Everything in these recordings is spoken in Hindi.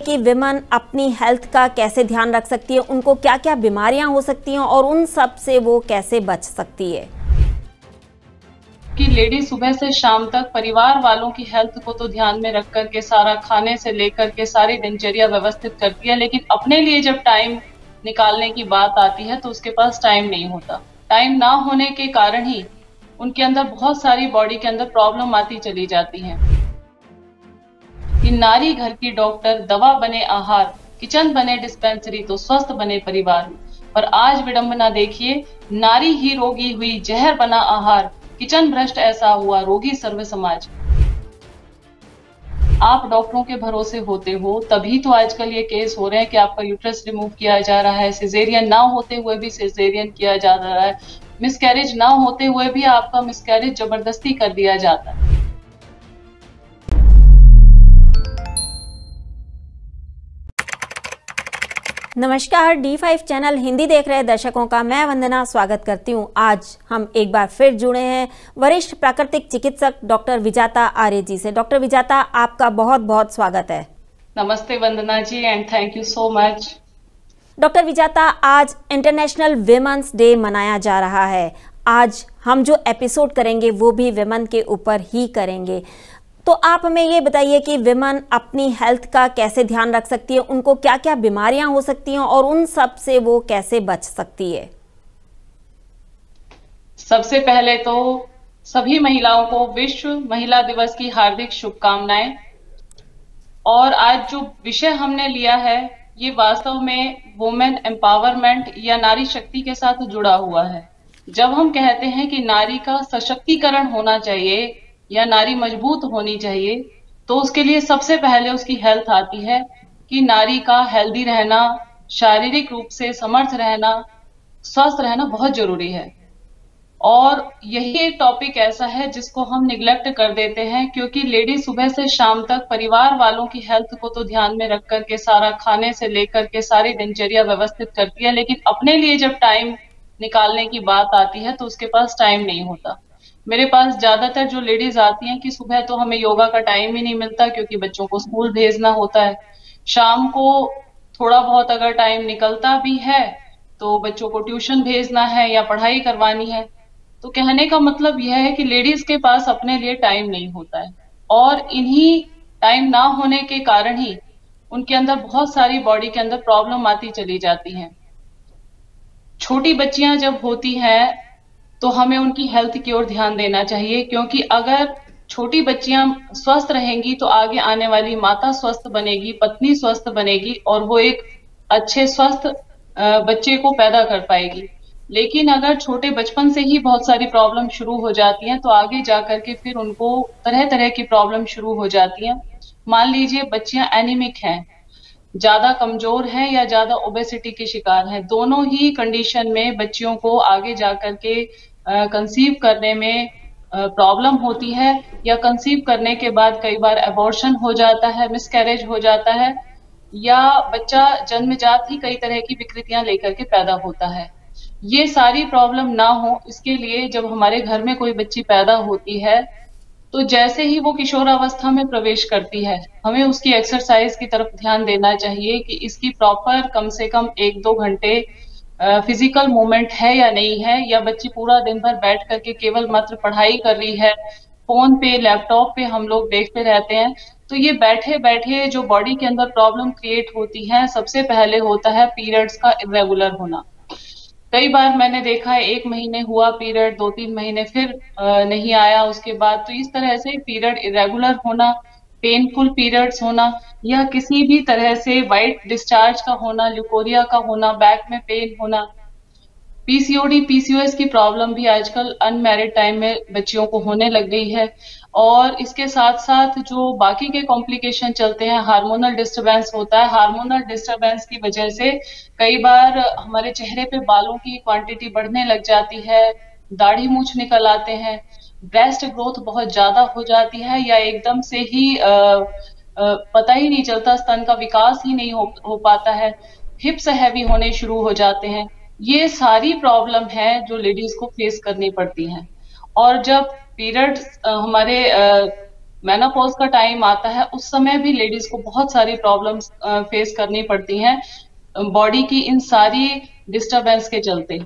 कि विमेन अपनी हेल्थ का कैसे ध्यान रख सकती है, उनको क्या क्या बीमारियां हो सकती हैं और उन सब से वो कैसे बच सकती है। कि लेडी सुबह से शाम तक परिवार वालों की हेल्थ को तो ध्यान में रख करके सारा खाने से लेकर के सारी दिनचर्या व्यवस्थित करती है, लेकिन अपने लिए जब टाइम निकालने की बात आती है तो उसके पास टाइम नहीं होता। टाइम ना होने के कारण ही उनके अंदर बहुत सारी बॉडी के अंदर प्रॉब्लम आती चली जाती है। कि नारी घर की डॉक्टर, दवा बने आहार, किचन बने डिस्पेंसरी तो स्वस्थ बने परिवार। पर आज विडंबना देखिए, नारी ही रोगी हुई, जहर बना आहार, किचन भ्रष्ट ऐसा हुआ, रोगी सर्व समाज। आप डॉक्टरों के भरोसे होते हो तभी तो आजकल ये केस हो रहे हैं कि आपका यूट्रस रिमूव किया जा रहा है, सिजेरियन ना होते हुए भी सिजेरियन किया जा रहा है, मिसकैरेज ना होते हुए भी आपका मिसकैरेज जबरदस्ती कर दिया जाता है। नमस्कार, D5 चैनल हिंदी देख रहे दर्शकों का मैं वंदना स्वागत करती हूं। आज हम एक बार फिर जुड़े हैं वरिष्ठ प्राकृतिक चिकित्सक डॉक्टर विजाता आर्य जी से। डॉक्टर विजाता, आपका बहुत बहुत स्वागत है। नमस्ते Vandana ji and thank you so much. Doctor Vijata, आज इंटरनेशनल विमेंस डे मनाया जा रहा है। आज हम जो एपिसोड करेंगे वो भी विमेन के ऊपर ही करेंगे। तो आप हमें ये बताइए कि विमेन अपनी हेल्थ का कैसे ध्यान रख सकती है, उनको क्या क्या बीमारियां हो सकती हैं और उन सब से वो कैसे बच सकती है। सबसे पहले तो सभी महिलाओं को विश्व महिला दिवस की हार्दिक शुभकामनाएं। और आज जो विषय हमने लिया है ये वास्तव में वुमेन एम्पावरमेंट या नारी शक्ति के साथ जुड़ा हुआ है। जब हम कहते हैं कि नारी का सशक्तिकरण होना चाहिए या नारी मजबूत होनी चाहिए, तो उसके लिए सबसे पहले उसकी हेल्थ आती है कि नारी का हेल्दी रहना, शारीरिक रूप से समर्थ रहना, स्वस्थ रहना बहुत जरूरी है। और यही एक टॉपिक ऐसा है जिसको हम निग्लेक्ट कर देते हैं, क्योंकि लेडी सुबह से शाम तक परिवार वालों की हेल्थ को तो ध्यान में रख करके सारा खाने से लेकर के सारी दिनचर्या व्यवस्थित करती है, लेकिन अपने लिए जब टाइम निकालने की बात आती है तो उसके पास टाइम नहीं होता। मेरे पास ज्यादातर जो लेडीज आती हैं कि सुबह तो हमें योगा का टाइम ही नहीं मिलता क्योंकि बच्चों को स्कूल भेजना होता है, शाम को थोड़ा बहुत अगर टाइम निकलता भी है तो बच्चों को ट्यूशन भेजना है या पढ़ाई करवानी है। तो कहने का मतलब यह है कि लेडीज के पास अपने लिए टाइम नहीं होता है, और इन्हीं टाइम ना होने के कारण ही उनके अंदर बहुत सारी बॉडी के अंदर प्रॉब्लम आती चली जाती हैं। छोटी बच्चियां जब होती हैं तो हमें उनकी हेल्थ की ओर ध्यान देना चाहिए, क्योंकि अगर छोटी बच्चियां स्वस्थ रहेंगी तो आगे आने वाली माता स्वस्थ बनेगी, पत्नी स्वस्थ बनेगी और वो एक अच्छे स्वस्थ बच्चे को पैदा कर पाएगी। लेकिन अगर छोटे बचपन से ही बहुत सारी प्रॉब्लम शुरू हो जाती हैं तो आगे जाकर के फिर उनको तरह तरह की प्रॉब्लम शुरू हो जाती हैं। मान लीजिए बच्चियां एनीमिक हैं, ज्यादा कमजोर हैं या ज्यादा ओबेसिटी के शिकार हैं, दोनों ही कंडीशन में बच्चियों को आगे जाकर के कंसीव करने में प्रॉब्लम होती है, या कंसीव करने के बाद कई बार अबॉर्शन हो जाता है, मिसकैरेज हो जाता है, या बच्चा जन्मजात ही कई तरह की विकृतियां लेकर के पैदा होता है। ये सारी प्रॉब्लम ना हो इसके लिए जब हमारे घर में कोई बच्ची पैदा होती है तो जैसे ही वो किशोरावस्था में प्रवेश करती है हमें उसकी एक्सरसाइज की तरफ ध्यान देना चाहिए कि इसकी प्रॉपर कम से कम 1-2 घंटे फिजिकल मूवमेंट है या नहीं है, या बच्ची पूरा दिन भर बैठ करके केवल मात्र पढ़ाई कर रही है, फोन पे लैपटॉप पे हम लोग देखते रहते हैं। तो ये बैठे बैठे जो बॉडी के अंदर प्रॉब्लम क्रिएट होती है, सबसे पहले होता है पीरियड्स का इरेगुलर होना। कई बार मैंने देखा है 1 महीने हुआ पीरियड, 2-3 महीने फिर नहीं आया उसके बाद। तो इस तरह से पीरियड इरेगुलर होना, पेनफुल पीरियड्स होना, या किसी भी तरह से वाइट डिस्चार्ज का होना, ल्यूकोरिया का होना, बैक में पेन होना, पीसीओडी पीसीओएस की प्रॉब्लम भी आजकल अनमैरिड टाइम में बच्चियों को होने लग गई है। और इसके साथ साथ जो बाकी के कॉम्प्लिकेशन चलते हैं, हार्मोनल डिस्टरबेंस होता है। हार्मोनल डिस्टरबेंस की वजह से कई बार हमारे चेहरे पे बालों की क्वांटिटी बढ़ने लग जाती है, दाढ़ी मूंछ निकल आते हैं, ब्रेस्ट ग्रोथ बहुत ज्यादा हो जाती है, या एकदम से ही पता ही नहीं चलता, स्तन का विकास ही नहीं हो पाता है, हिप्स हैवी होने शुरू हो जाते हैं। ये सारी प्रॉब्लम है जो लेडीज को फेस करनी पड़ती हैं। और जब पीरियड्स हमारे मेनोपॉज का टाइम आता है उस समय भी लेडीज को बहुत सारी प्रॉब्लम्स फेस करनी पड़ती हैं बॉडी की इन सारी डिस्टरबेंस के चलते।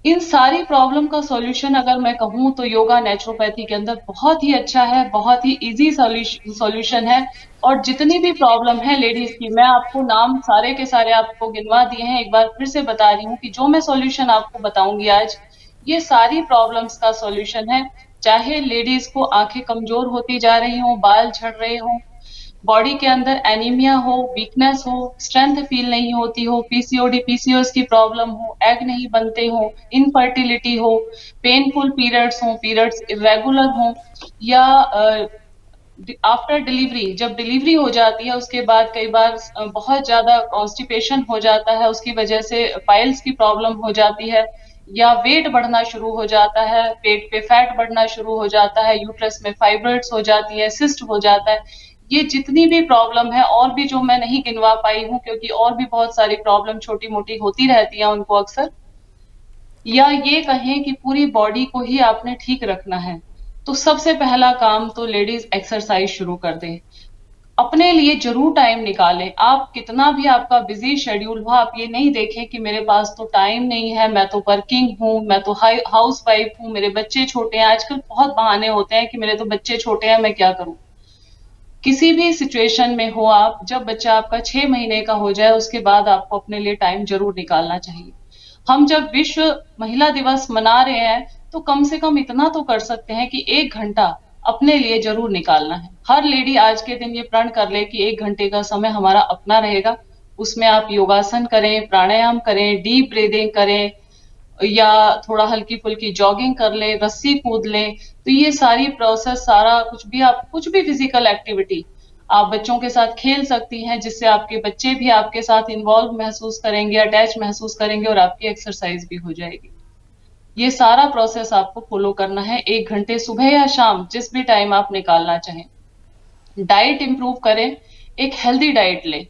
इन सारी प्रॉब्लम का सॉल्यूशन अगर मैं कहूँ तो योगा नेचुरोपैथी के अंदर बहुत ही अच्छा है, बहुत ही इजी सॉल्यूशन है। और जितनी भी प्रॉब्लम है लेडीज की, मैं आपको नाम सारे के सारे आपको गिनवा दिए हैं, एक बार फिर से बता रही हूँ कि जो मैं सॉल्यूशन आपको बताऊंगी आज, ये सारी प्रॉब्लम्स का सॉल्यूशन है। चाहे लेडीज को आंखें कमजोर होती जा रही हो, बाल झड़ रहे हो, बॉडी के अंदर एनीमिया हो, वीकनेस हो, स्ट्रेंथ फील नहीं होती हो, पीसीओडी पीसीओएस की प्रॉब्लम हो, एग नहीं बनते हो, इनफर्टिलिटी हो, पेनफुल पीरियड्स हो, पीरियड्स इरेगुलर हो, या आफ्टर डिलीवरी, जब डिलीवरी हो जाती है उसके बाद कई बार बहुत ज्यादा कॉन्स्टिपेशन हो जाता है, उसकी वजह से पाइल्स की प्रॉब्लम हो जाती है, या वेट बढ़ना शुरू हो जाता है, पेट पे फैट बढ़ना शुरू हो जाता है, यूट्रस में फाइब्रॉइड्स हो जाती है, सिस्ट हो जाता है। ये जितनी भी प्रॉब्लम है, और भी जो मैं नहीं गिनवा पाई हूँ क्योंकि और भी बहुत सारी प्रॉब्लम छोटी मोटी होती रहती है उनको अक्सर, या ये कहें कि पूरी बॉडी को ही आपने ठीक रखना है, तो सबसे पहला काम तो लेडीज एक्सरसाइज शुरू कर दें। अपने लिए जरूर टाइम निकालें। आप कितना भी आपका बिजी शेड्यूल हो, आप ये नहीं देखें कि मेरे पास तो टाइम नहीं है, मैं तो वर्किंग हूँ, मैं तो हाउस वाइफ हूँ, मेरे बच्चे छोटे हैं। आजकल बहुत बहाने होते हैं कि मेरे तो बच्चे छोटे हैं, मैं क्या करूं। किसी भी सिचुएशन में हो आप, जब बच्चा आपका 6 महीने का हो जाए उसके बाद आपको अपने लिए टाइम जरूर निकालना चाहिए। हम जब विश्व महिला दिवस मना रहे हैं तो कम से कम इतना तो कर सकते हैं कि 1 घंटा अपने लिए जरूर निकालना है। हर लेडी आज के दिन ये प्रण कर ले कि 1 घंटे का समय हमारा अपना रहेगा, उसमें आप योगासन करें, प्राणायाम करें, डीप ब्रीदिंग करें, या थोड़ा हल्की फुल्की जॉगिंग कर ले, रस्सी कूद ले। तो ये सारी प्रोसेस, सारा कुछ भी, आप कुछ भी फिजिकल एक्टिविटी आप बच्चों के साथ खेल सकती हैं, जिससे आपके बच्चे भी आपके साथ इन्वॉल्व महसूस करेंगे, अटैच महसूस करेंगे, और आपकी एक्सरसाइज भी हो जाएगी। ये सारा प्रोसेस आपको फॉलो करना है 1 घंटे, सुबह या शाम, जिस भी टाइम आप निकालना चाहें। डाइट इंप्रूव करें, एक हेल्दी डाइट लें।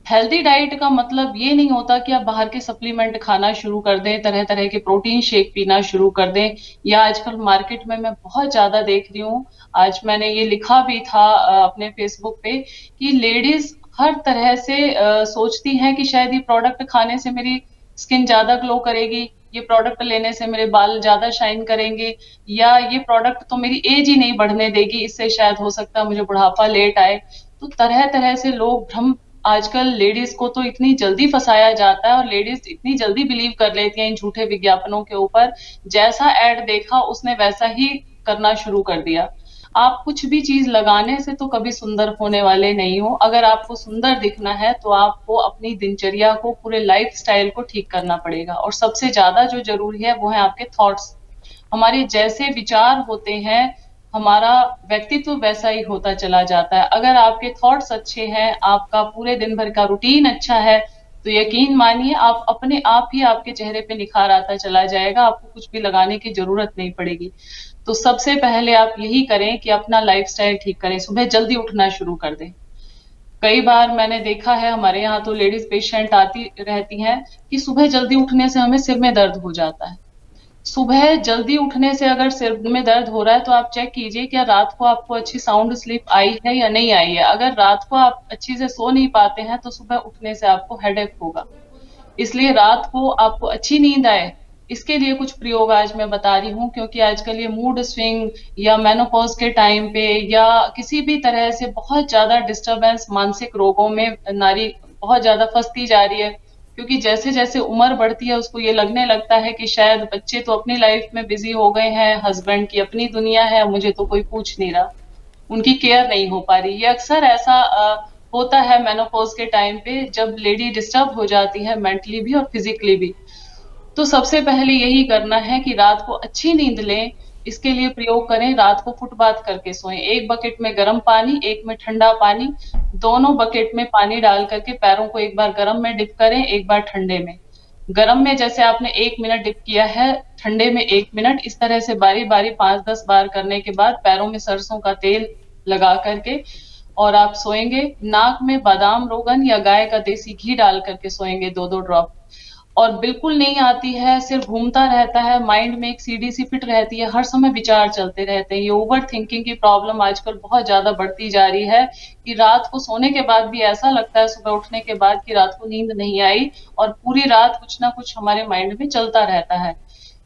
हेल्दी डाइट का मतलब ये नहीं होता कि आप बाहर के सप्लीमेंट खाना शुरू कर दें, तरह तरह के प्रोटीन शेक पीना शुरू कर दें, या आजकल मार्केट में मैं बहुत ज्यादा देख रही हूँ, आज मैंने ये लिखा भी था अपने फेसबुक पे, कि लेडीज हर तरह से सोचती हैं कि शायद ये प्रोडक्ट खाने से मेरी स्किन ज्यादा ग्लो करेगी, ये प्रोडक्ट लेने से मेरे बाल ज्यादा शाइन करेंगे, या ये प्रोडक्ट तो मेरी एज ही नहीं बढ़ने देगी, इससे शायद हो सकता है मुझे बुढ़ापा लेट आए। तो तरह तरह से लोग भ्रम, आजकल लेडीज को तो इतनी जल्दी फंसाया जाता है और लेडीज इतनी जल्दी बिलीव कर लेती हैं इन झूठे विज्ञापनों के ऊपर। जैसा एड देखा उसने वैसा ही करना शुरू कर दिया। आप कुछ भी चीज लगाने से तो कभी सुंदर होने वाले नहीं हो। अगर आपको सुंदर दिखना है तो आपको अपनी दिनचर्या को, पूरे लाइफ स्टाइल को ठीक करना पड़ेगा। और सबसे ज्यादा जो जरूरी है वो है आपके थॉट्स। हमारे जैसे विचार होते हैं, हमारा व्यक्तित्व वैसा ही होता चला जाता है। अगर आपके थॉट्स अच्छे हैं, आपका पूरे दिन भर का रूटीन अच्छा है, तो यकीन मानिए आप अपने आप ही, आपके चेहरे पे निखार आता चला जाएगा, आपको कुछ भी लगाने की जरूरत नहीं पड़ेगी। तो सबसे पहले आप यही करें कि अपना लाइफस्टाइल ठीक करें, सुबह जल्दी उठना शुरू कर दें। कई बार मैंने देखा है, हमारे यहाँ तो लेडीज पेशेंट आती रहती हैं कि सुबह जल्दी उठने से हमें सिर में दर्द हो जाता है। सुबह जल्दी उठने से अगर सिर में दर्द हो रहा है तो आप चेक कीजिए क्या रात को आपको अच्छी साउंड स्लीप आई है या नहीं आई है। अगर रात को आप अच्छी से सो नहीं पाते हैं तो सुबह उठने से आपको हेडेक होगा। इसलिए रात को आपको अच्छी नींद आए, इसके लिए कुछ प्रयोग आज मैं बता रही हूँ, क्योंकि आजकल ये मूड स्विंग या मेनोपॉज के टाइम पे या किसी भी तरह से बहुत ज्यादा डिस्टरबेंस, मानसिक रोगों में नारी बहुत ज्यादा फंसती जा रही है। क्योंकि जैसे जैसे उम्र बढ़ती है उसको ये लगने लगता है कि शायद बच्चे तो अपनी लाइफ में बिजी हो गए हैं, हस्बैंड की अपनी दुनिया है, मुझे तो कोई पूछ नहीं रहा, उनकी केयर नहीं हो पा रही। ये अक्सर ऐसा होता है मेनोपॉज के टाइम पे, जब लेडी डिस्टर्ब हो जाती है मेंटली भी और फिजिकली भी। तो सबसे पहले यही करना है कि रात को अच्छी नींद लें। इसके लिए प्रयोग करें, रात को फुटबाथ करके सोएं। एक बकेट में गर्म पानी, एक में ठंडा पानी, दोनों बकेट में पानी डाल करके पैरों को एक बार गर्म में डिप करें, एक बार ठंडे में। गर्म में जैसे आपने 1 मिनट डिप किया है, ठंडे में 1 मिनट, इस तरह से बारी बारी 5-10 बार करने के बाद पैरों में सरसों का तेल लगा करके और आप सोएंगे। नाक में बादाम रोगन या गाय का देसी घी डाल करके सोएंगे 2-2 ड्रॉप। और बिल्कुल नहीं आती है, सिर्फ घूमता रहता है, माइंड में एक सीढ़ी सी फिट रहती है, हर समय विचार चलते रहते हैं। ये ओवर थिंकिंग की प्रॉब्लम आजकल बहुत ज्यादा बढ़ती जा रही है कि रात को सोने के बाद भी ऐसा लगता है सुबह उठने के बाद कि रात को नींद नहीं आई, और पूरी रात कुछ ना कुछ हमारे माइंड में चलता रहता है।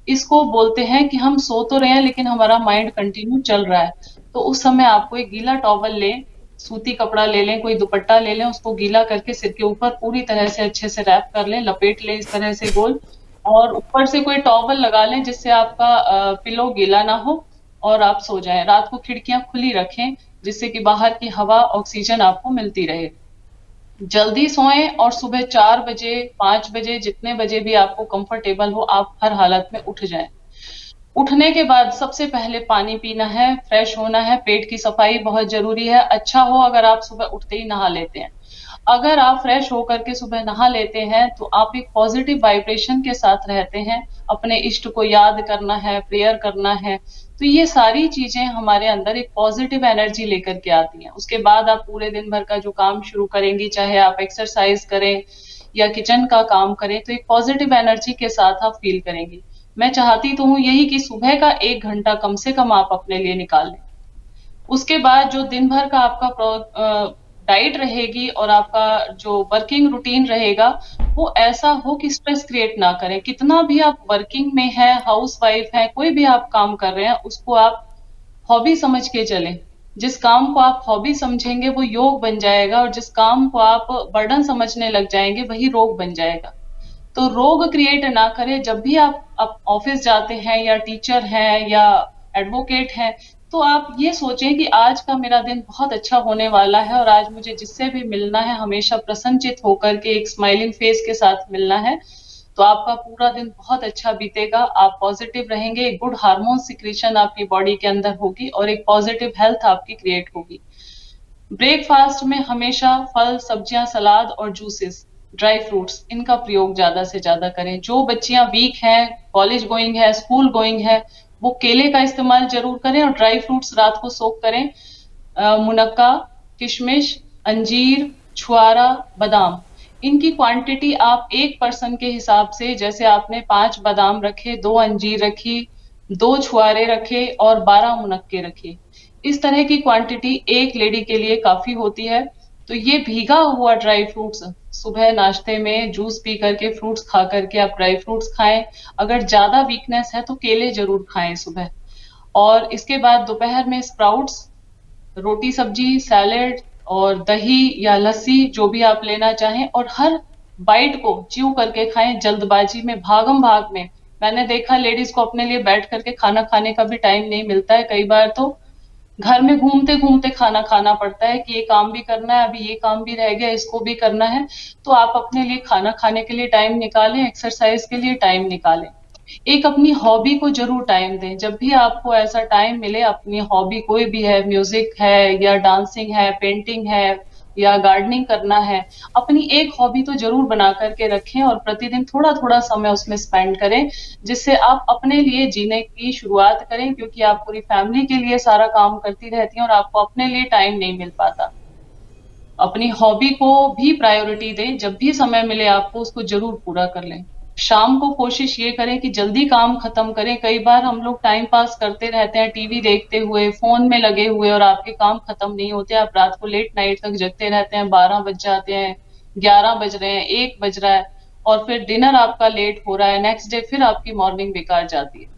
इसको बोलते हैं कि हम सो तो रहे हैं लेकिन हमारा माइंड कंटिन्यू चल रहा है। तो उस समय आपको एक गीला टॉवल लें, सूती कपड़ा ले लें, कोई दुपट्टा ले लें, उसको गीला करके सिर के ऊपर पूरी तरह से अच्छे से रैप कर लें, लपेट लें इस तरह से गोल, और ऊपर से कोई टॉवल लगा लें जिससे आपका पिलो गीला ना हो, और आप सो जाएं। रात को खिड़कियां खुली रखें जिससे कि बाहर की हवा, ऑक्सीजन आपको मिलती रहे। जल्दी सोएं और सुबह 4 बजे 5 बजे जितने बजे भी आपको कंफर्टेबल हो आप हर हालत में उठ जाएं। उठने के बाद सबसे पहले पानी पीना है, फ्रेश होना है, पेट की सफाई बहुत जरूरी है। अच्छा हो अगर आप सुबह उठते ही नहा लेते हैं। अगर आप फ्रेश होकर के सुबह नहा लेते हैं तो आप एक पॉजिटिव वाइब्रेशन के साथ रहते हैं। अपने इष्ट को याद करना है, प्रेयर करना है, तो ये सारी चीजें हमारे अंदर एक पॉजिटिव एनर्जी लेकर के आती हैं। उसके बाद आप पूरे दिन भर का जो काम शुरू करेंगी, चाहे आप एक्सरसाइज करें या किचन का काम करें, तो एक पॉजिटिव एनर्जी के साथ आप फील करेंगी। मैं चाहती तो हूँ यही कि सुबह का 1 घंटा कम से कम आप अपने लिए निकाल लें। उसके बाद जो दिन भर का आपका डाइट रहेगी और आपका जो वर्किंग रूटीन रहेगा वो ऐसा हो कि स्ट्रेस क्रिएट ना करें। कितना भी आप वर्किंग में है, हाउस वाइफ है, कोई भी आप काम कर रहे हैं, उसको आप हॉबी समझ के चलें। जिस काम को आप हॉबी समझेंगे वो योग बन जाएगा, और जिस काम को आप बर्डन समझने लग जाएंगे वही रोग बन जाएगा। तो रोग क्रिएट ना करें। जब भी आप ऑफिस जाते हैं या टीचर हैं या एडवोकेट हैं, तो आप ये सोचें कि आज का मेरा दिन बहुत अच्छा होने वाला है और आज मुझे जिससे भी मिलना है हमेशा प्रसन्नचित होकर के एक स्माइलिंग फेस के साथ मिलना है। तो आपका पूरा दिन बहुत अच्छा बीतेगा, आप पॉजिटिव रहेंगे, एक गुड हार्मोन सिक्रीशन आपकी बॉडी के अंदर होगी और एक पॉजिटिव हेल्थ आपकी क्रिएट होगी। ब्रेकफास्ट में हमेशा फल, सब्जियां, सलाद और जूसेस, ड्राई फ्रूट्स, इनका प्रयोग ज्यादा से ज्यादा करें। जो बच्चियां वीक हैं, कॉलेज गोइंग है, स्कूल गोइंग है, वो केले का इस्तेमाल जरूर करें, और ड्राई फ्रूट्स रात को सोक करें। मुनक्का, किशमिश, अंजीर, छुआरा, बादाम, इनकी क्वांटिटी आप एक पर्सन के हिसाब से, जैसे आपने 5 बादाम रखे, 2 अंजीर रखी, 2 छुआरे रखे और 12 मुनक्के रखे, इस तरह की क्वांटिटी एक लेडी के लिए काफी होती है। तो ये भीगा हुआ ड्राई फ्रूट्स सुबह नाश्ते में जूस पी करके, फ्रूट्स खा करके आप ड्राई फ्रूट्स खाएं। अगर ज्यादा वीकनेस है तो केले जरूर खाएं सुबह। और इसके बाद दोपहर में स्प्राउट्स, रोटी सब्जी, सैलेड और दही या लस्सी जो भी आप लेना चाहें, और हर बाइट को च्यू करके खाएं, जल्दबाजी में, भागम भाग में। मैंने देखा लेडीज को अपने लिए बैठ करके खाना खाने का भी टाइम नहीं मिलता है। कई बार तो घर में घूमते घूमते खाना खाना पड़ता है कि ये काम भी करना है, अभी ये काम भी रह गया, इसको भी करना है। तो आप अपने लिए खाना खाने के लिए टाइम निकालें, एक्सरसाइज के लिए टाइम निकालें, एक अपनी हॉबी को जरूर टाइम दें। जब भी आपको ऐसा टाइम मिले, अपनी हॉबी कोई भी है, म्यूजिक है या डांसिंग है, पेंटिंग है या गार्डनिंग करना है, अपनी एक हॉबी तो जरूर बना करके रखें और प्रतिदिन थोड़ा थोड़ा समय उसमें स्पेंड करें, जिससे आप अपने लिए जीने की शुरुआत करें। क्योंकि आप पूरी फैमिली के लिए सारा काम करती रहती हैं और आपको अपने लिए टाइम नहीं मिल पाता। अपनी हॉबी को भी प्रायोरिटी दें, जब भी समय मिले आपको उसको जरूर पूरा कर लें। शाम को कोशिश ये करें कि जल्दी काम खत्म करें। कई बार हम लोग टाइम पास करते रहते हैं टीवी देखते हुए, फोन में लगे हुए, और आपके काम खत्म नहीं होते। आप रात को लेट नाइट तक जगते रहते हैं, 12 बज जाते हैं, 11 बज रहे हैं, 1 बज रहा है, और फिर डिनर आपका लेट हो रहा है, नेक्स्ट डे फिर आपकी मॉर्निंग बेकार जाती है।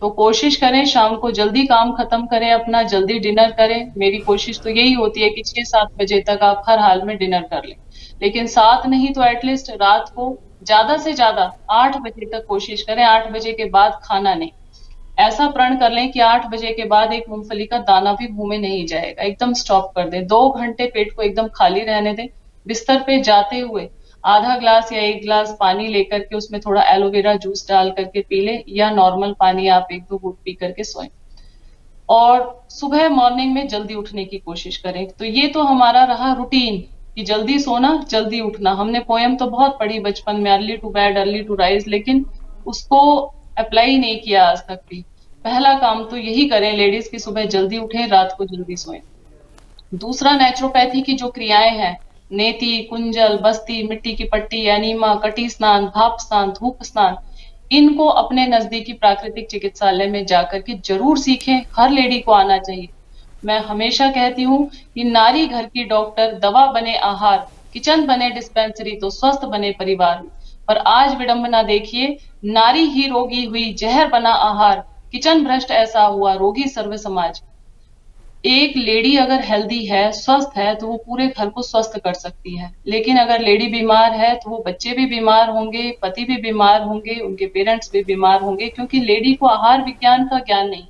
तो कोशिश करें शाम को जल्दी काम खत्म करें, अपना जल्दी डिनर करें। मेरी कोशिश तो यही होती है कि 6-7 बजे तक आप हर हाल में डिनर कर लें, लेकिन 7 नहीं तो एटलीस्ट रात को ज्यादा से ज्यादा 8 बजे तक कोशिश करें। 8 बजे के बाद खाना नहीं। ऐसा प्रण कर लें कि 8 बजे के बाद एक मूंगफली का दाना भी मुंह में नहीं जाएगा, एकदम स्टॉप कर दें। 2 घंटे पेट को एकदम खाली रहने दें। बिस्तर पे जाते हुए आधा ग्लास या 1 गिलास पानी लेकर के उसमें थोड़ा एलोवेरा जूस डाल करके पी लें, या नॉर्मल पानी आप 1-2 घूंट पी करके सोएं। और सुबह मॉर्निंग में जल्दी उठने की कोशिश करें। तो ये तो हमारा रहा रूटीन कि जल्दी सोना, जल्दी उठना। हमने पोएम तो बहुत पढ़ी बचपन में, early to bed early to rise, लेकिन उसको अप्लाई नहीं किया आज तक भी। पहला काम तो यही करें लेडीज की, सुबह जल्दी उठें, रात को जल्दी सोएं। दूसरा, नेचुरोपैथी की जो क्रियाएं हैं नेति, कुंजल, बस्ती, मिट्टी की पट्टी, एनीमा, कटी स्नान, भाप स्नान, धूप स्नान, इनको अपने नजदीकी प्राकृतिक चिकित्सालय में जाकर के जरूर सीखें। हर लेडी को आना चाहिए। मैं हमेशा कहती हूँ कि नारी घर की डॉक्टर, दवा बने आहार, किचन बने डिस्पेंसरी तो स्वस्थ बने परिवार। पर आज विडंबना देखिए, नारी ही रोगी हुई, जहर बना आहार, किचन भ्रष्ट ऐसा हुआ, रोगी सर्व समाज। एक लेडी अगर हेल्दी है, स्वस्थ है, तो वो पूरे घर को स्वस्थ कर सकती है। लेकिन अगर लेडी बीमार है तो वो बच्चे भी बीमार होंगे, पति भी बीमार होंगे, उनके पेरेंट्स भी बीमार होंगे, क्योंकि लेडी को आहार विज्ञान का ज्ञान नहीं।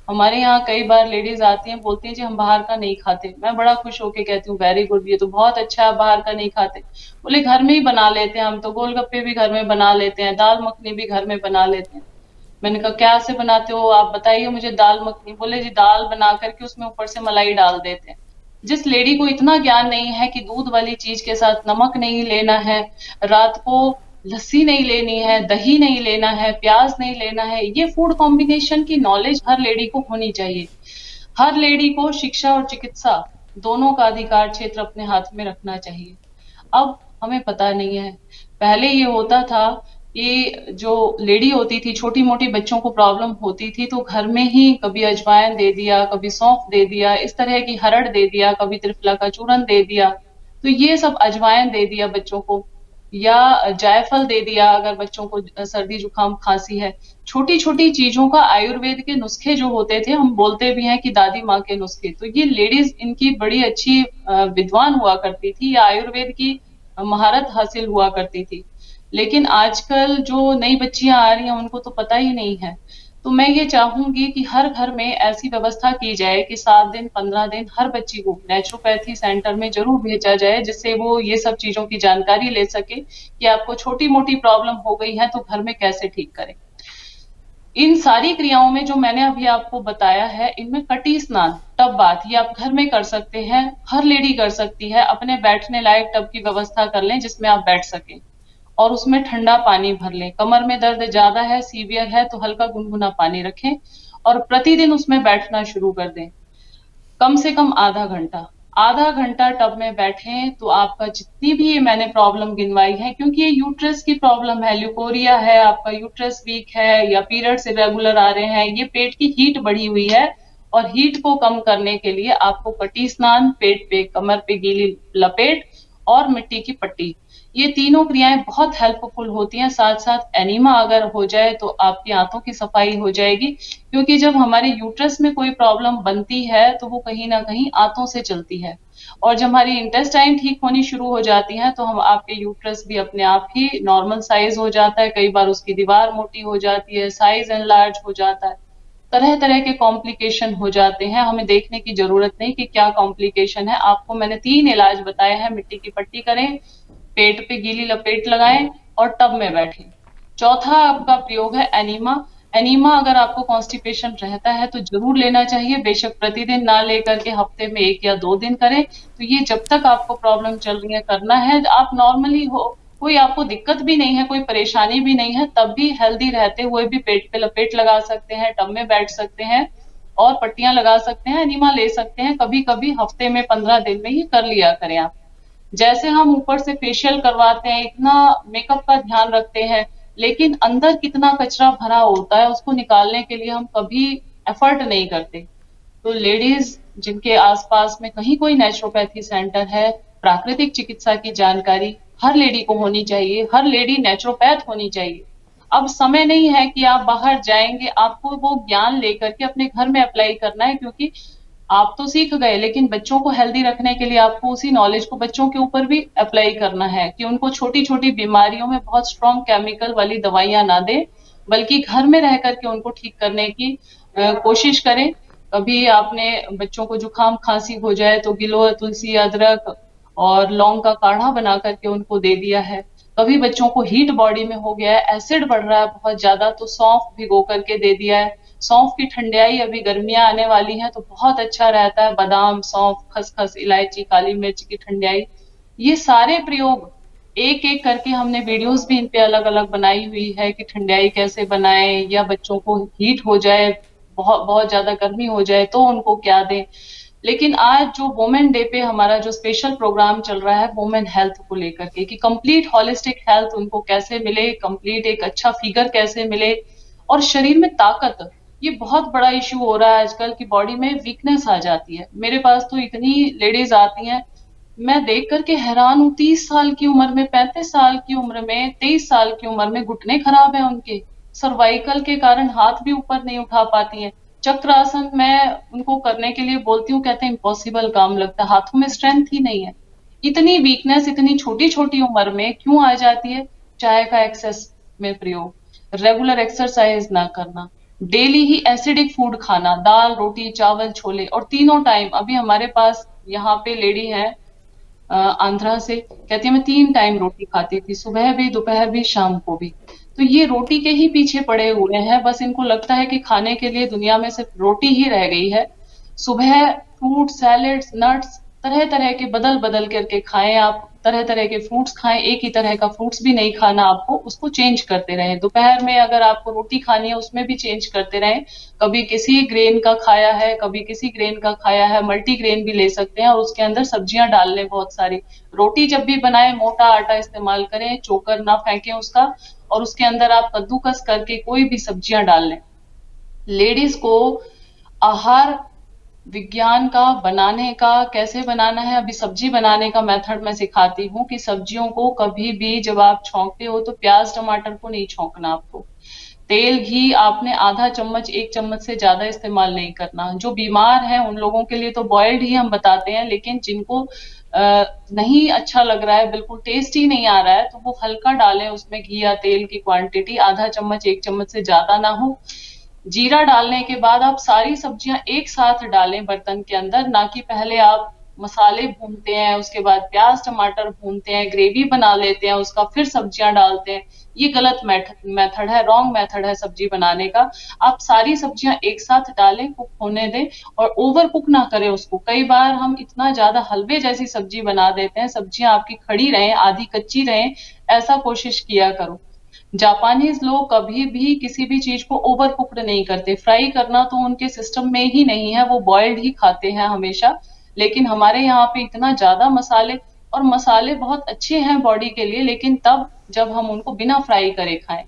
हमारे यहाँ कई बार लेडीज आती हैं, बोलती हैं जी हम बाहर का नहीं खाते। मैं बड़ा खुश होके कहती हूँ वेरी गुड, ये तो बहुत अच्छा है, बाहर का नहीं खाते। बोले घर में ही बना लेते हैं हम तो, गोलगप्पे भी घर में बना लेते हैं, दाल मखनी भी घर में बना लेते हैं। मैंने कहा क्या से बनाते हो आप, बताइए मुझे दाल मखनी। बोले जी दाल बना करके उसमें ऊपर से मलाई डाल देते हैं। जिस लेडी को इतना ज्ञान नहीं है कि दूध वाली चीज के साथ नमक नहीं लेना है, रात को लस्सी नहीं लेनी है, दही नहीं लेना है, प्याज नहीं लेना है, ये फूड कॉम्बिनेशन की नॉलेज हर लेडी को होनी चाहिए। हर लेडी को शिक्षा और चिकित्सा दोनों का अधिकार क्षेत्र अपने हाथ में रखना चाहिए। अब हमें पता नहीं है, पहले ये होता था कि जो लेडी होती थी, छोटी मोटी बच्चों को प्रॉब्लम होती थी तो घर में ही कभी अजवाइन दे दिया, कभी सौंफ दे दिया, इस तरह की हरड़ दे दिया, कभी त्रिफला का चूरन दे दिया। तो ये सब, अजवाइन दे दिया बच्चों को, या जायफल दे दिया अगर बच्चों को सर्दी जुकाम खांसी है। छोटी छोटी चीजों का आयुर्वेद के नुस्खे जो होते थे, हम बोलते भी हैं कि दादी माँ के नुस्खे, तो ये लेडीज इनकी बड़ी अच्छी विद्वान हुआ करती थी या आयुर्वेद की महारत हासिल हुआ करती थी। लेकिन आजकल जो नई बच्चियां आ रही हैं उनको तो पता ही नहीं है। तो मैं ये चाहूंगी कि हर घर में ऐसी व्यवस्था की जाए कि 7 दिन 15 दिन हर बच्ची को नेचुरोपैथी सेंटर में जरूर भेजा जाए, जिससे वो ये सब चीजों की जानकारी ले सके कि आपको छोटी मोटी प्रॉब्लम हो गई है तो घर में कैसे ठीक करें। इन सारी क्रियाओं में जो मैंने अभी आपको बताया है, इनमें कटी स्नान, टब बाथ, ये आप घर में कर सकते हैं, हर लेडी कर सकती है। अपने बैठने लायक टब की व्यवस्था कर लें जिसमें आप बैठ सकें और उसमें ठंडा पानी भर लें। कमर में दर्द ज्यादा है, सीवियर है, तो हल्का गुनगुना पानी रखें और प्रतिदिन उसमें बैठना शुरू कर दें। कम से कम आधा घंटा टब में बैठें तो आपका जितनी भी ये मैंने प्रॉब्लम गिनवाई है, क्योंकि ये यूट्रस की प्रॉब्लम है, ल्यूकोरिया है, आपका यूट्रस वीक है या पीरियड्स इरेगुलर आ रहे हैं, ये पेट की हीट बढ़ी हुई है और हीट को कम करने के लिए आपको कटी स्नान, पेट पे कमर पे गीली लपेट और मिट्टी की पट्टी, ये तीनों क्रियाएं बहुत हेल्पफुल होती हैं। साथ साथ एनीमा अगर हो जाए तो आपकी आंतों की सफाई हो जाएगी, क्योंकि जब हमारे यूट्रस में कोई प्रॉब्लम बनती है तो वो कहीं ना कहीं आंतों से चलती है, और जब हमारी इंटेस्टाइन ठीक होनी शुरू हो जाती है तो हम आपके यूट्रस भी अपने आप ही नॉर्मल साइज हो जाता है। कई बार उसकी दीवार मोटी हो जाती है, साइज एनलार्ज हो जाता है, तरह तरह के कॉम्प्लिकेशन हो जाते हैं। हमें देखने की जरूरत नहीं कि क्या कॉम्प्लिकेशन है। आपको मैंने 3 इलाज बताए हैं, मिट्टी की पट्टी करें, पेट पे गीली लपेट लगाएं और टब में बैठें। चौथा आपका प्रयोग है एनीमा। एनीमा अगर आपको कॉन्स्टिपेशन रहता है तो जरूर लेना चाहिए, बेशक प्रतिदिन ना लेकर के हफ्ते में 1 या 2 दिन करें। तो ये जब तक आपको प्रॉब्लम चल रही है करना है। आप नॉर्मली हो, कोई आपको दिक्कत भी नहीं है, कोई परेशानी भी नहीं है, तब भी हेल्दी रहते हुए भी पेट पे लपेट लगा सकते हैं, टब में बैठ सकते हैं और पट्टियां लगा सकते हैं, एनीमा ले सकते हैं। कभी कभी हफ्ते में 15 दिन में ही कर लिया करें आप। जैसे हम ऊपर से फेशियल करवाते हैं, इतना मेकअप का ध्यान रखते हैं, लेकिन अंदर कितना कचरा भरा होता है उसको निकालने के लिए हम कभी एफर्ट नहीं करते। तो लेडीज जिनके आसपास में कहीं कोई नेचुरोपैथी सेंटर है, प्राकृतिक चिकित्सा की जानकारी हर लेडी को होनी चाहिए, हर लेडी नेचुरोपैथ होनी चाहिए। अब समय नहीं है कि आप बाहर जाएंगे, आपको वो ज्ञान लेकर के अपने घर में अप्लाई करना है, क्योंकि आप तो सीख गए, लेकिन बच्चों को हेल्दी रखने के लिए आपको उसी नॉलेज को बच्चों के ऊपर भी अप्लाई करना है कि उनको छोटी छोटी बीमारियों में बहुत स्ट्रॉन्ग केमिकल वाली दवाइयां ना दें, बल्कि घर में रह करके उनको ठीक करने की कोशिश करें। कभी आपने बच्चों को जुकाम खांसी हो जाए तो गिलोय, तुलसी, अदरक और लौंग का काढ़ा बना करके उनको दे दिया है। कभी बच्चों को हीट बॉडी में हो गया है, एसिड बढ़ रहा है बहुत ज्यादा, तो सौंफ भिगो करके दे दिया है। सौंफ की ठंडाई, अभी गर्मियां आने वाली हैं तो बहुत अच्छा रहता है, बादाम, सौंफ, खसखस, इलायची, काली मिर्च की ठंडाई, ये सारे प्रयोग एक एक करके हमने वीडियोस भी इन पे अलग अलग बनाई हुई है कि ठंडाई कैसे बनाएं, या बच्चों को हीट हो जाए, बहुत बहुत ज्यादा गर्मी हो जाए तो उनको क्या दें। लेकिन आज जो वुमेन डे पे हमारा जो स्पेशल प्रोग्राम चल रहा है वुमेन हेल्थ को लेकर के, कि कंप्लीट होलिस्टिक हेल्थ उनको कैसे मिले, कंप्लीट एक अच्छा फिगर कैसे मिले और शरीर में ताकत। ये बहुत बड़ा इश्यू हो रहा है आजकल की बॉडी में वीकनेस आ जाती है। मेरे पास तो इतनी लेडीज आती हैं, मैं देख करके हैरान हूँ, 30 साल की उम्र में, 35 साल की उम्र में, 23 साल की उम्र में घुटने खराब है उनके, सर्वाइकल के कारण हाथ भी ऊपर नहीं उठा पाती हैं। चक्रासन मैं उनको करने के लिए बोलती हूँ, कहते हैं इम्पॉसिबल काम लगता है, हाथों में स्ट्रेंथ ही नहीं है। इतनी वीकनेस इतनी छोटी छोटी उम्र में क्यों आ जाती है? चाय का एक्सेस में प्रयोग, रेगुलर एक्सरसाइज ना करना, डेली ही एसिडिक फूड खाना, दाल रोटी चावल छोले, और तीनों टाइम। अभी हमारे पास यहाँ पे लेडी है आंध्रा से, कहती है मैं 3 टाइम रोटी खाती थी, सुबह भी दोपहर भी शाम को भी। तो ये रोटी के ही पीछे पड़े हुए हैं, बस इनको लगता है कि खाने के लिए दुनिया में सिर्फ रोटी ही रह गई है। सुबह फ्रूट सैलेड्स नट्स तरह तरह के बदल बदल करके खाएं आप, तरह तरह के फ्रूट्स खाएं, एक ही तरह का फ्रूट्स भी नहीं खाना आपको, उसको चेंज करते रहें। दोपहर में अगर आपको रोटी खानी है उसमें भी चेंज करते रहें, कभी किसी ग्रेन का खाया है कभी किसी ग्रेन का खाया है, मल्टी ग्रेन भी ले सकते हैं और उसके अंदर सब्जियां डाल लें बहुत सारी। रोटी जब भी बनाए मोटा आटा इस्तेमाल करें, चोकर ना फेंकें उसका, और उसके अंदर आप कद्दूकस करके कोई भी सब्जियां डाल लें। लेडीज को आहार विज्ञान का, बनाने का, कैसे बनाना है, अभी सब्जी बनाने का मेथड मैं सिखाती हूँ कि सब्जियों को कभी भी जब आप छौंकते हो तो प्याज टमाटर को नहीं छौंकना आपको। तेल घी आपने आधा चम्मच 1 चम्मच से ज्यादा इस्तेमाल नहीं करना। जो बीमार हैं उन लोगों के लिए तो बॉइल्ड ही हम बताते हैं, लेकिन जिनको नहीं अच्छा लग रहा है, बिल्कुल टेस्ट ही नहीं आ रहा है, तो वो हल्का डालें उसमें घी या तेल की क्वांटिटी, आधा चम्मच 1 चम्मच से ज्यादा ना हो। जीरा डालने के बाद आप सारी सब्जियां एक साथ डालें बर्तन के अंदर, ना कि पहले आप मसाले भूनते हैं उसके बाद प्याज टमाटर भूनते हैं, ग्रेवी बना लेते हैं उसका, फिर सब्जियां डालते हैं। ये गलत मेथड है, रॉन्ग मेथड है सब्जी बनाने का। आप सारी सब्जियां एक साथ डालें, कुक होने दें और ओवर कुक ना करें उसको। कई बार हम इतना ज्यादा हलवे जैसी सब्जी बना देते हैं, सब्जियां आपकी खड़ी रहें आधी कच्ची रहें, ऐसा कोशिश किया करो। जापानीज लोग कभी भी किसी भी चीज को ओवर कुक्ड नहीं करते, फ्राई करना तो उनके सिस्टम में ही नहीं है, वो बॉइल्ड ही खाते हैं हमेशा। लेकिन हमारे यहाँ पे इतना ज्यादा मसाले, और मसाले बहुत अच्छे हैं बॉडी के लिए, लेकिन तब जब हम उनको बिना फ्राई करे खाएं।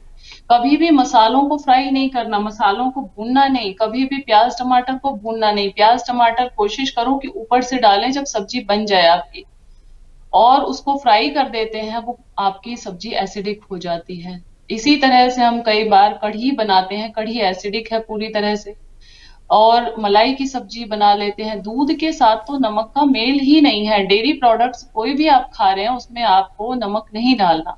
कभी भी मसालों को फ्राई नहीं करना, मसालों को भूनना नहीं, कभी भी प्याज टमाटर को भूनना नहीं। प्याज टमाटर कोशिश करो कि ऊपर से डालें जब सब्जी बन जाए आपकी, और उसको फ्राई कर देते हैं, वो आपकी सब्जी एसिडिक हो जाती है। इसी तरह से हम कई बार कढ़ी बनाते हैं, कढ़ी एसिडिक है पूरी तरह से। और मलाई की सब्जी बना लेते हैं, दूध के साथ तो नमक का मेल ही नहीं है। डेयरी प्रोडक्ट्स कोई भी आप खा रहे हैं उसमें आपको नमक नहीं डालना,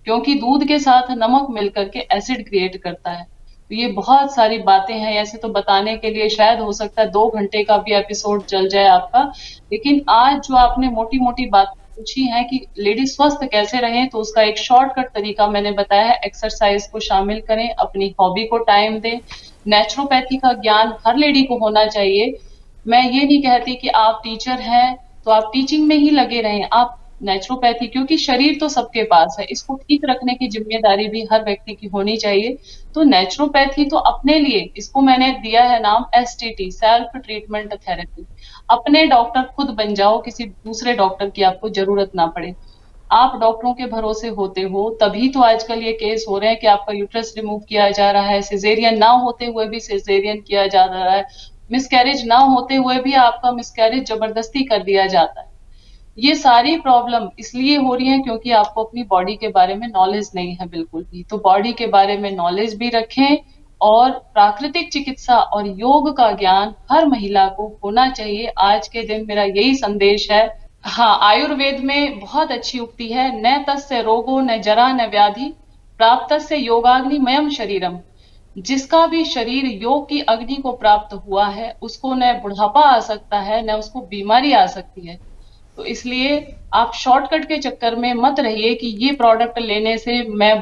क्योंकि दूध के साथ नमक मिलकर के एसिड क्रिएट करता है। तो ये बहुत सारी बातें हैं, ऐसे तो बताने के लिए शायद हो सकता है 2 घंटे का भी एपिसोड चल जाए आपका, लेकिन आज जो आपने मोटी मोटी बात पूछी है कि लेडीज स्वस्थ कैसे रहें, तो उसका एक शॉर्टकट तरीका मैंने बताया है। एक्सरसाइज को शामिल करें, अपनी हॉबी को टाइम दें, नेचुरोपैथी का ज्ञान हर लेडी को होना चाहिए। मैं ये नहीं कहती कि आप टीचर हैं तो आप टीचिंग में ही लगे रहें, आप नेचुरोपैथी, क्योंकि शरीर तो सबके पास है, इसको ठीक रखने की जिम्मेदारी भी हर व्यक्ति की होनी चाहिए। तो नेचुरोपैथी तो अपने लिए, इसको मैंने दिया है नाम STT, सेल्फ ट्रीटमेंट थेरेपी। अपने डॉक्टर खुद बन जाओ, किसी दूसरे डॉक्टर की आपको जरूरत ना पड़े। आप डॉक्टरों के भरोसे होते हो तभी तो आजकल ये केस हो रहे हैं कि आपका यूट्रस रिमूव किया जा रहा है, सिजेरियन ना होते हुए भी सिजेरियन किया जा रहा है, मिसकैरेज ना होते हुए भी आपका मिसकैरेज जबरदस्ती कर दिया जाता है। ये सारी प्रॉब्लम इसलिए हो रही है क्योंकि आपको अपनी बॉडी के बारे में नॉलेज नहीं है बिल्कुल भी। तो बॉडी के बारे में नॉलेज भी रखें, और प्राकृतिक चिकित्सा और योग का ज्ञान हर महिला को होना चाहिए। आज के दिन मेरा यही संदेश है। हाँ, आयुर्वेद में बहुत अच्छी उक्ति है, न तस्य रोगो न जरा न व्याधि प्राप्तस्य योगाग्निमयम शरीरम। जिसका भी शरीर योग की अग्नि को प्राप्त हुआ है उसको न बुढ़ापा आ सकता है न उसको बीमारी आ सकती है। तो इसलिए आप शॉर्टकट के चक्कर में मत रहिए कि ये प्रोडक्ट लेने से मैं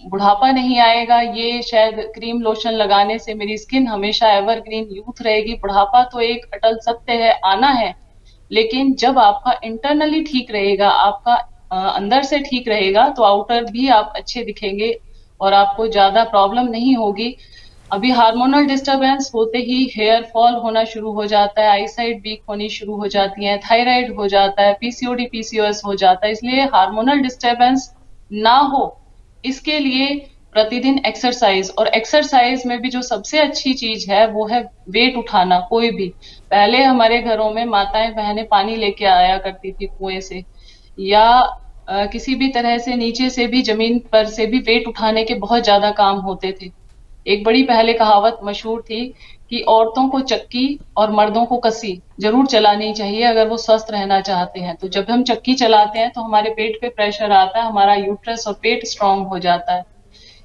बुढ़ापा नहीं आएगा, ये शायद क्रीम लोशन लगाने से मेरी स्किन हमेशा एवरग्रीन यूथ रहेगी। बुढ़ापा तो एक अटल सत्य है, आना है, लेकिन जब आपका इंटरनली ठीक रहेगा, आपका अंदर से ठीक रहेगा, तो आउटर भी आप अच्छे दिखेंगे और आपको ज्यादा प्रॉब्लम नहीं होगी। अभी हार्मोनल डिस्टरबेंस होते ही हेयर फॉल होना शुरू हो जाता है, आईसाइट वीक होनी शुरू हो जाती है, थायराइड हो जाता है, पीसीओडी पीसीओएस हो जाता है। इसलिए हार्मोनल डिस्टरबेंस ना हो, इसके लिए प्रतिदिन एक्सरसाइज, और एक्सरसाइज में भी जो सबसे अच्छी चीज है वो है वेट उठाना। कोई भी, पहले हमारे घरों में माताएं बहनें पानी लेके आया करती थी कुएं से, या किसी भी तरह से नीचे से भी, जमीन पर से भी वेट उठाने के बहुत ज्यादा काम होते थे। एक बड़ी पहले कहावत मशहूर थी कि औरतों को चक्की और मर्दों को कसी जरूर चलानी चाहिए अगर वो स्वस्थ रहना चाहते हैं। तो जब हम चक्की चलाते हैं तो हमारे पेट पे प्रेशर आता है, हमारा यूट्रस और पेट स्ट्रांग हो जाता है।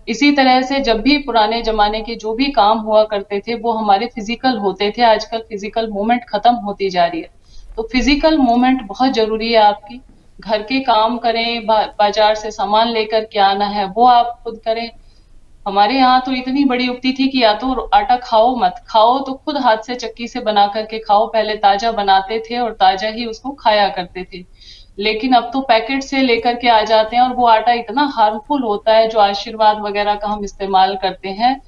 इसी तरह से जब भी पुराने जमाने के जो भी काम हुआ करते थे वो हमारे फिजिकल होते थे। आजकल फिजिकल मूवमेंट खत्म होती जा रही है, तो फिजिकल मूवमेंट बहुत जरूरी है आपकी। घर के काम करें, बाजार से सामान लेकर के आना है वो आप खुद करें। हमारे यहाँ तो इतनी बड़ी उक्ति थी कि या तो आटा खाओ मत, खाओ तो खुद हाथ से चक्की से बना करके खाओ। पहले ताजा बनाते थे और ताजा ही उसको खाया करते थे, लेकिन अब तो पैकेट से लेकर के आ जाते हैं और वो आटा इतना हार्मफुल होता है। जो आशीर्वाद वगैरह का हम इस्तेमाल करते हैं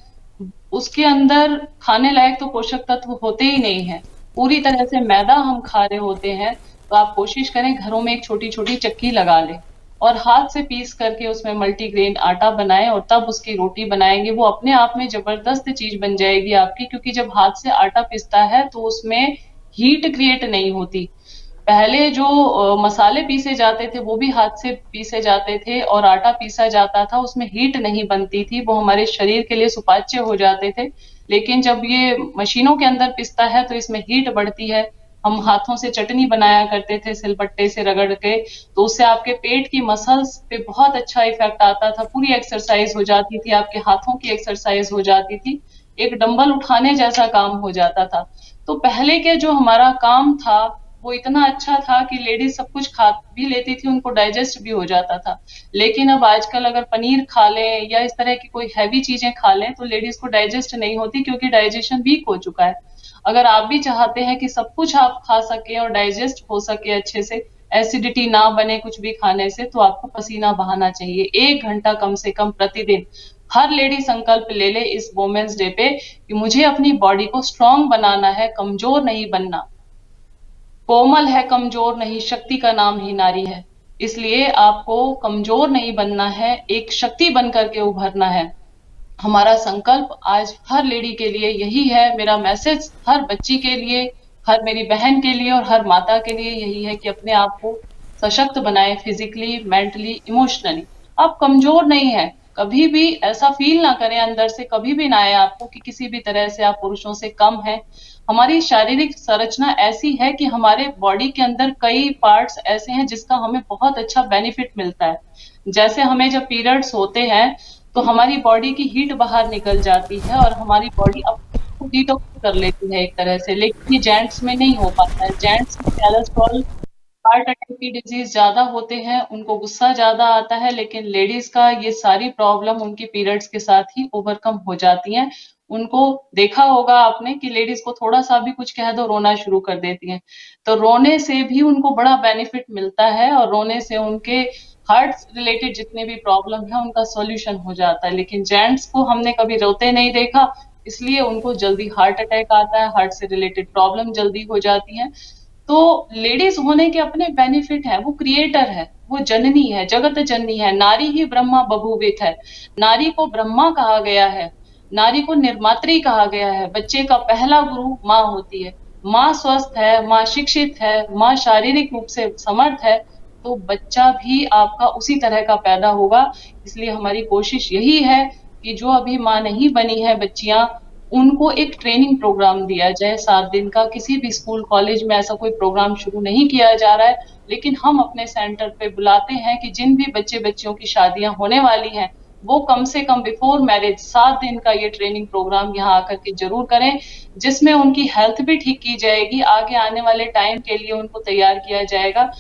उसके अंदर खाने लायक तो पोषक तत्व होते ही नहीं है, पूरी तरह से मैदा हम खा रहे होते हैं। तो आप कोशिश करें घरों में एक छोटी छोटी चक्की लगा लें और हाथ से पीस करके उसमें मल्टीग्रेन आटा बनाएं और तब उसकी रोटी बनाएंगे। वो अपने आप में जबरदस्त चीज बन जाएगी आपकी, क्योंकि जब हाथ से आटा पिसता है तो उसमें हीट क्रिएट नहीं होती। पहले जो मसाले पीसे जाते थे वो भी हाथ से पीसे जाते थे और आटा पीसा जाता था, उसमें हीट नहीं बनती थी, वो हमारे शरीर के लिए सुपाच्य हो जाते थे। लेकिन जब ये मशीनों के अंदर पिसता है तो इसमें हीट बढ़ती है। हम हाथों से चटनी बनाया करते थे सिलबट्टे से रगड़ के, तो उससे आपके पेट की मसल्स पे बहुत अच्छा इफेक्ट आता था। पूरी एक्सरसाइज हो जाती थी, आपके हाथों की एक्सरसाइज हो जाती थी, एक डंबल उठाने जैसा काम हो जाता था। तो पहले के जो हमारा काम था वो इतना अच्छा था कि लेडीज सब कुछ खा भी लेती थी, उनको डाइजेस्ट भी हो जाता था। लेकिन अब आजकल अगर पनीर खा लें या इस तरह की कोई हैवी चीजें खा लें तो लेडीज को डाइजेस्ट नहीं होती, क्योंकि डाइजेशन वीक हो चुका है। अगर आप भी चाहते हैं कि सब कुछ आप खा सके और डाइजेस्ट हो सके अच्छे से, एसिडिटी ना बने कुछ भी खाने से, तो आपको पसीना बहाना चाहिए 1 घंटा कम से कम प्रतिदिन। हर लेडी संकल्प ले ले इस वुमेन्स डे पे कि मुझे अपनी बॉडी को स्ट्रांग बनाना है, कमजोर नहीं बनना। कोमल है कमजोर नहीं, शक्ति का नाम ही नारी है। इसलिए आपको कमजोर नहीं बनना है, एक शक्ति बन करके उभरना है। हमारा संकल्प आज हर लेडी के लिए यही है। मेरा मैसेज हर बच्ची के लिए, हर मेरी बहन के लिए और हर माता के लिए यही है कि अपने आप को सशक्त बनाएं, फिजिकली, मेंटली, इमोशनली। आप कमजोर नहीं है, कभी भी ऐसा फील ना करें अंदर से, कभी भी ना आए आपको कि किसी भी तरह से आप पुरुषों से कम हैं। हमारी शारीरिक संरचना ऐसी है कि हमारे बॉडी के अंदर कई पार्ट्स ऐसे हैं जिसका हमें बहुत अच्छा बेनिफिट मिलता है। जैसे हमें जब पीरियड्स होते हैं तो हमारी बॉडी की हीट बाहर निकल जाती है और हमारी बॉडी अपने डिटॉक्स कर लेती है एक तरह से, लेकिन ये जेंट्स में नहीं हो पाता है। जेंट्स में कोलेस्ट्रॉल, हार्ट अटैक की डिजीज ज्यादा होते हैं, उनको गुस्सा ज्यादा आता है, लेकिन लेडीज का ये सारी प्रॉब्लम उनकी पीरियड्स के साथ ही ओवरकम हो जाती हैं। उनको देखा होगा आपने कि लेडीज को थोड़ा सा भी कुछ कह दो रोना शुरू कर देती हैं, तो रोने से भी उनको बड़ा बेनिफिट मिलता है और रोने से उनके हार्ट रिलेटेड जितने भी प्रॉब्लम है उनका सॉल्यूशन हो जाता है। लेकिन जेंट्स को हमने कभी रोते नहीं देखा, इसलिए उनको जल्दी हार्ट अटैक आता है, हार्ट से रिलेटेड प्रॉब्लम जल्दी हो जाती है। तो लेडीज होने के अपने बेनिफिट है, वो क्रिएटर है, वो जननी है, जगत जननी है। नारी ही ब्रह्मा बभूवित है, नारी को ब्रह्मा कहा गया है, नारी को निर्मात्री कहा गया है। बच्चे का पहला गुरु माँ होती है। माँ स्वस्थ है, माँ शिक्षित है, माँ शारीरिक रूप से समर्थ है, तो बच्चा भी आपका उसी तरह का पैदा होगा। इसलिए हमारी कोशिश यही है कि जो अभी माँ नहीं बनी है बच्चियां, उनको एक ट्रेनिंग प्रोग्राम दिया जाए 7 दिन का। किसी भी स्कूल कॉलेज में ऐसा कोई प्रोग्राम शुरू नहीं किया जा रहा है, लेकिन हम अपने सेंटर पे बुलाते हैं कि जिन भी बच्चे बच्चियों की शादियां होने वाली हैं वो कम से कम बिफोर मैरिज 7 दिन का ये ट्रेनिंग प्रोग्राम यहाँ आकर के जरूर करें, जिसमें उनकी हेल्थ भी ठीक की जाएगी, आगे आने वाले टाइम के लिए उनको तैयार किया जाएगा।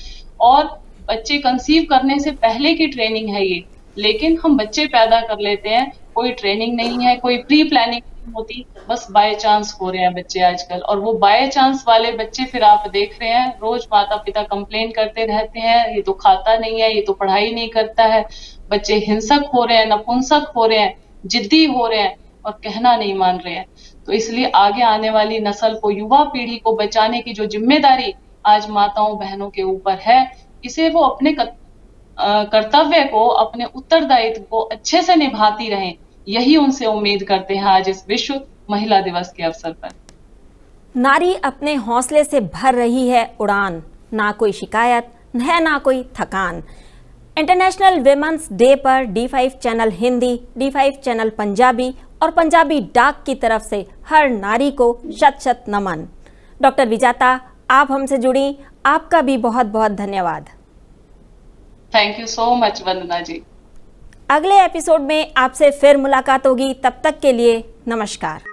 और बच्चे कंसीव करने से पहले की ट्रेनिंग है ये, लेकिन हम बच्चे पैदा कर लेते हैं, कोई ट्रेनिंग नहीं है, कोई प्री प्लानिंग नहीं होती, बस बाय चांस हो रहे हैं बच्चे आजकल। और वो बाय चांस वाले बच्चे फिर आप देख रहे हैं, रोज माता पिता कंप्लेन करते रहते हैं, ये तो खाता नहीं है, ये तो पढ़ाई नहीं करता है। बच्चे हिंसक हो रहे हैं, नपुंसक हो रहे हैं, जिद्दी हो रहे हैं। और कहना नहीं मान रहे हैं। तो इसलिए आगे आने वाली नस्ल को, युवा पीढ़ी को बचाने की जो जिम्मेदारी आज माताओं बहनों के ऊपर है, इसे वो अपने कर्तव्य को, अपने उत्तरदायित्व को अच्छे से निभाती रहें, यही उनसे उम्मीद करते हैं आज इस विश्व महिला दिवस के अवसर पर। नारी अपने हौसले से भर रही है उड़ान, ना कोई शिकायत है ना कोई थकान। इंटरनेशनल विमेंस डे पर D5 channel Hindi, D5 channel Punjabi और पंजाबी डाक की तरफ से हर नारी को शत शत नमन। डॉक्टर विजाता, आप हमसे जुड़ी, आपका भी बहुत बहुत धन्यवाद। थैंक यू सो मच वंदना जी। अगले एपिसोड में आपसे फिर मुलाकात होगी, तब तक के लिए नमस्कार।